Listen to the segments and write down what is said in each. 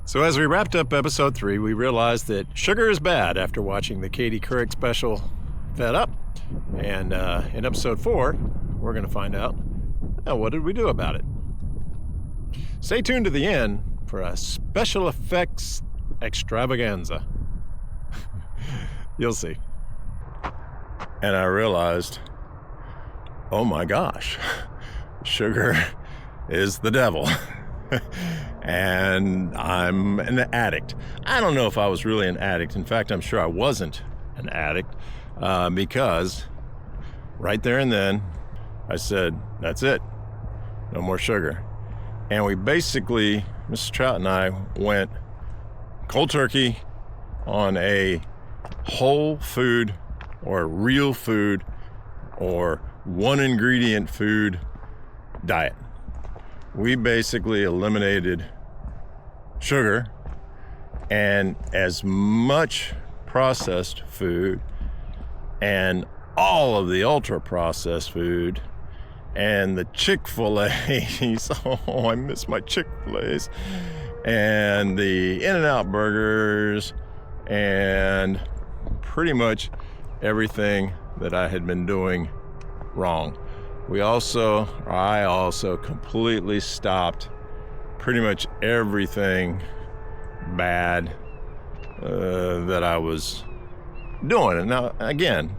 So as we wrapped up episode 3, we realized that sugar is bad after watching the Katie Couric special, Fed Up. And in episode 4, we're going to find out, what did we do about it? Stay tuned to the end for a special effects extravaganza. You'll see. And I realized, oh my gosh, sugar is the devil. And I'm an addict. I don't know if I was really an addict. In fact, I'm sure I wasn't an addict because right there and then I said, that's it. No more sugar. And we basically, Mrs. Trout and I went cold turkey on a whole food or real food or one ingredient food diet. We basically eliminated sugar and as much processed food and all of the ultra processed food and the Chick-fil-A's. Oh, I miss my Chick-fil-A's. And the In-N-Out burgers and pretty much everything that I had been doing wrong. I also completely stopped pretty much everything bad that I was doing. And now, again,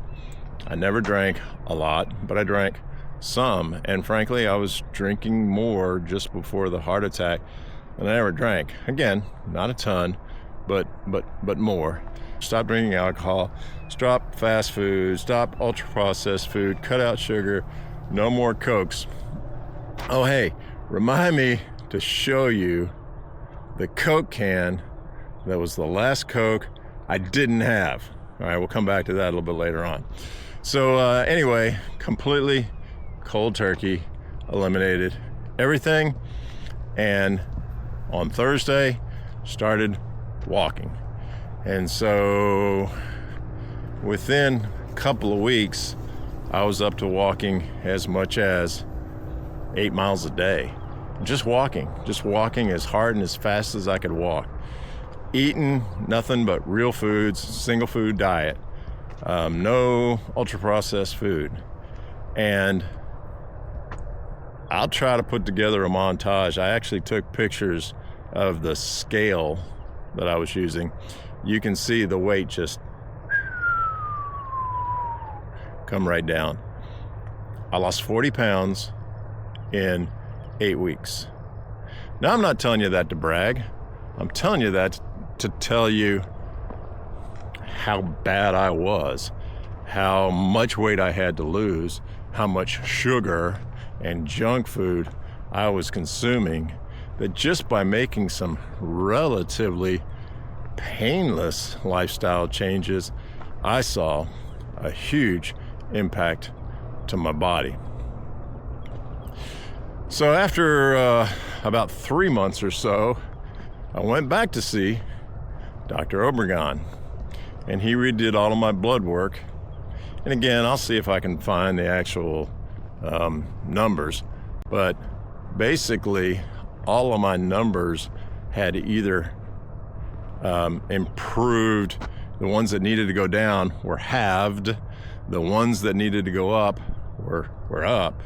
I never drank a lot, but I drank some. And frankly, I was drinking more just before the heart attack than I ever drank. Again, not a ton, but more. Stop drinking alcohol, stop fast food, stop ultra-processed food, cut out sugar, no more Cokes. Oh, hey, remind me to show you the Coke can that was the last Coke I didn't have. All right, we'll come back to that a little bit later on. So anyway, completely cold turkey, eliminated everything, and on Thursday, started walking. And so within a couple of weeks, I was up to walking as much as 8 miles a day. Just walking as hard and as fast as I could walk. Eating nothing but real foods, single food diet. No ultra processed food. And I'll try to put together a montage. I actually took pictures of the scale that I was using. You can see the weight just come right down. I lost 40 pounds in 8 weeks. Now, I'm not telling you that to brag. I'm telling you that to tell you how bad I was, how much weight I had to lose, how much sugar and junk food I was consuming, that just by making some relatively painless lifestyle changes, I saw a huge impact to my body. So after about 3 months or so, I went back to see Dr. Obregon, and he redid all of my blood work. And again, I'll see if I can find the actual numbers, but basically all of my numbers had either improved. The ones that needed to go down were halved. The ones that needed to go up were up.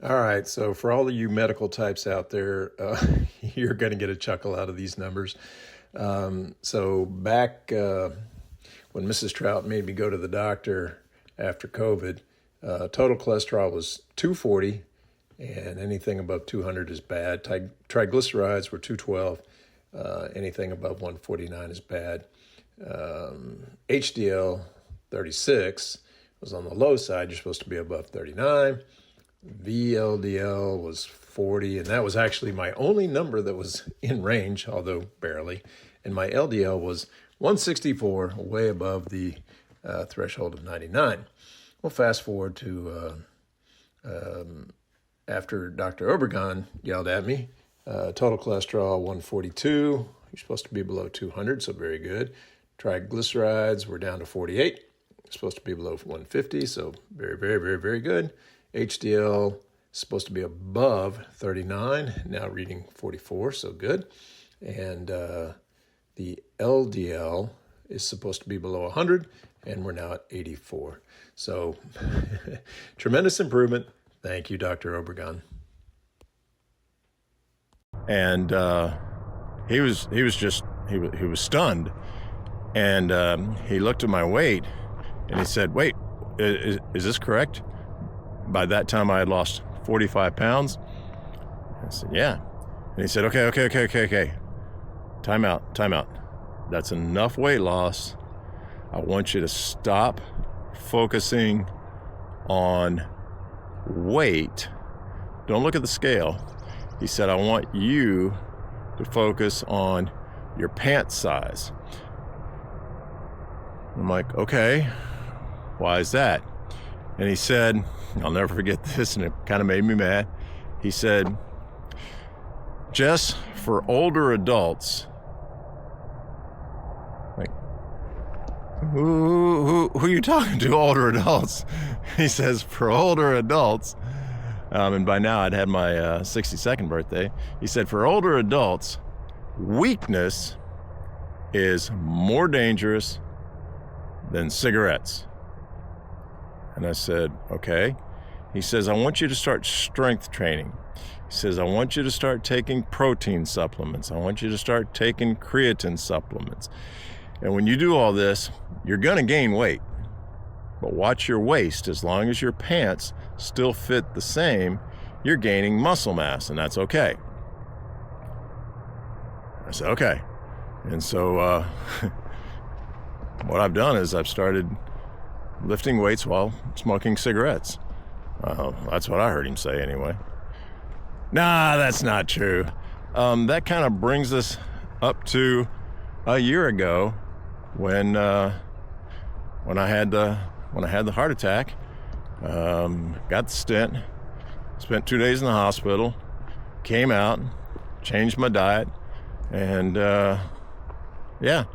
All right, so for all of you medical types out there, you're going to get a chuckle out of these numbers. So back when Mrs. Trout made me go to the doctor after COVID, total cholesterol was 240, and anything above 200 is bad. Triglycerides were 212. Anything above 149 is bad. HDL 36 was on the low side. You're supposed to be above 39. VLDL was 40, and that was actually my only number that was in range, although barely. And my LDL was 164, way above the threshold of 99. Well, fast forward to after Dr. Obregon yelled at me, total cholesterol 142. You're supposed to be below 200, so very good. Triglycerides were down to 48. You're supposed to be below 150, so very, very, very, very good. HDL is supposed to be above 39, now reading 44, so good. and the LDL is supposed to be below 100, and we're now at 84. So tremendous improvement. Thank you, Dr. Obregon. And he was stunned, and he looked at my weight, and he said, "Wait, is this correct?" By that time, I had lost 45 pounds. I said, "Yeah." And he said, "Okay. Time out. That's enough weight loss. I want you to stop focusing on weight. Don't look at the scale." He said, "I want you to focus on your pant size." I'm like, "Okay, why is that?" And he said, I'll never forget this, and it kind of made me mad. He said, "Jess, for older adults," like, who are you talking to, older adults? He says, "For older adults," and by now I'd had my 62nd birthday. He said, "For older adults, weakness is more dangerous than cigarettes." And I said, "Okay." He says, "I want you to start strength training." He says, "I want you to start taking protein supplements. I want you to start taking creatine supplements. And when you do all this, you're going to gain weight. But watch your waist. As long as your pants still fit the same, you're gaining muscle mass, and that's okay." I said, "Okay." And so what I've done is I've started lifting weights while smoking cigarettes. That's what I heard him say anyway. Nah, that's not true. That kind of brings us up to a year ago when I had the heart attack. Got the stent, spent 2 days in the hospital, came out, changed my diet, and yeah,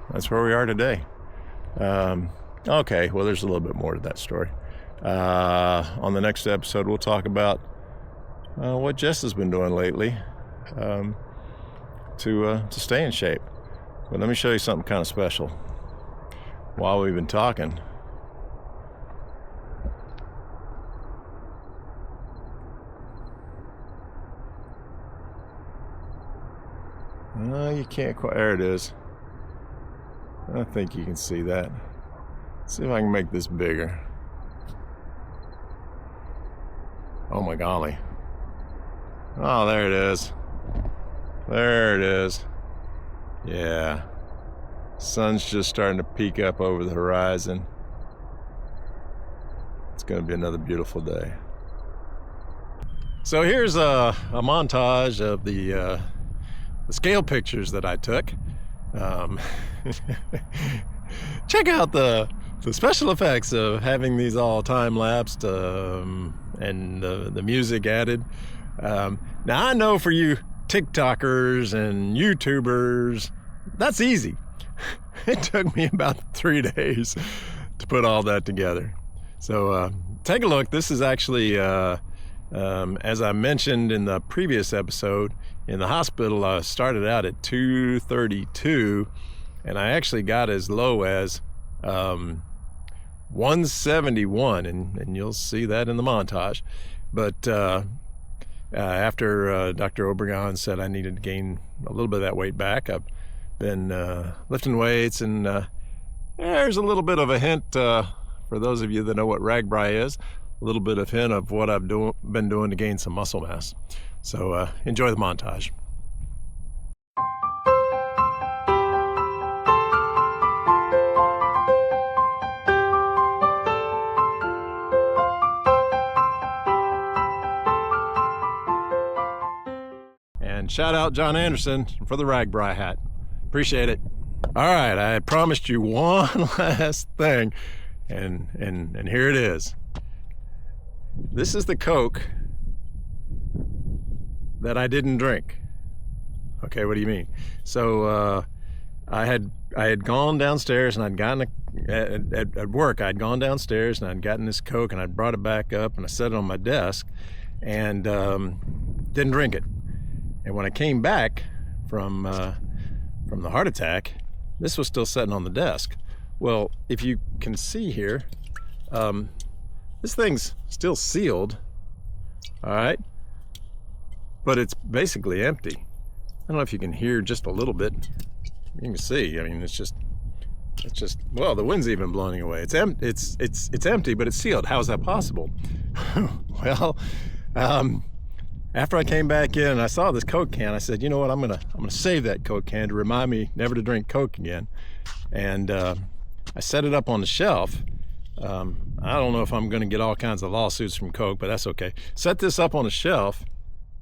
that's where we are today. Okay, well, there's a little bit more to that story. On the next episode, we'll talk about what Jess has been doing lately to stay in shape. But let me show you something kind of special while we've been talking. You can't quite. There it is. I think you can see that. Let's see if I can make this bigger. Oh my golly. Oh, there it is. There it is. Yeah. Sun's just starting to peek up over the horizon. It's going to be another beautiful day. So here's a montage of the scale pictures that I took. Check out the special effects of having these all time-lapsed and the music added. Now I know for you TikTokers and YouTubers, that's easy. It took me about 3 days to put all that together. So take a look. This is actually, as I mentioned in the previous episode, in the hospital I started out at 232, and I actually got as low as 171, and you'll see that in the montage. But after Dr. Obregon said I needed to gain a little bit of that weight back, I've been lifting weights, and there's a little bit of a hint for those of you that know what RAGBRAI is, a little bit of hint of what I've been doing to gain some muscle mass. So enjoy the montage. And shout out John Anderson for the RAGBRAI hat. Appreciate it. All right, I promised you one last thing, and here it is. This is the Coke that I didn't drink. Okay, what do you mean? So I had gone downstairs, and I'd gotten at work. I'd gone downstairs and I'd gotten this Coke, and I brought it back up and I set it on my desk, and didn't drink it. And when I came back from the heart attack, this was still sitting on the desk. Well, if you can see here, this thing's still sealed, all right, but it's basically empty. I don't know if you can hear just a little bit. You can see, I mean, it's just, well, the wind's even blowing away. It's empty, but it's sealed. How is that possible? Well, after I came back in and I saw this Coke can, I said, you know what, I'm gonna save that Coke can to remind me never to drink Coke again. And I set it up on the shelf. I don't know if I'm gonna get all kinds of lawsuits from Coke, but that's okay. Set this up on a shelf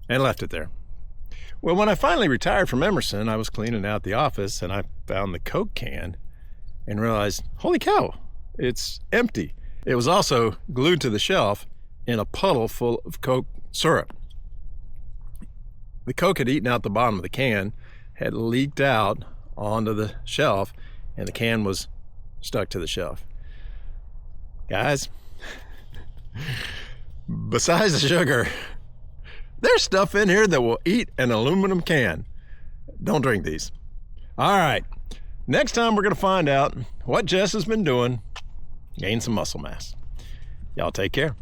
and left it there. Well, when I finally retired from Emerson, I was cleaning out the office and I found the Coke can and realized, holy cow, it's empty. It was also glued to the shelf in a puddle full of Coke syrup. The Coke had eaten out the bottom of the can, had leaked out onto the shelf, and the can was stuck to the shelf. Guys, besides the sugar, there's stuff in here that will eat an aluminum can. Don't drink these. All right, next time we're gonna find out what Jess has been doing, gain some muscle mass. Y'all take care.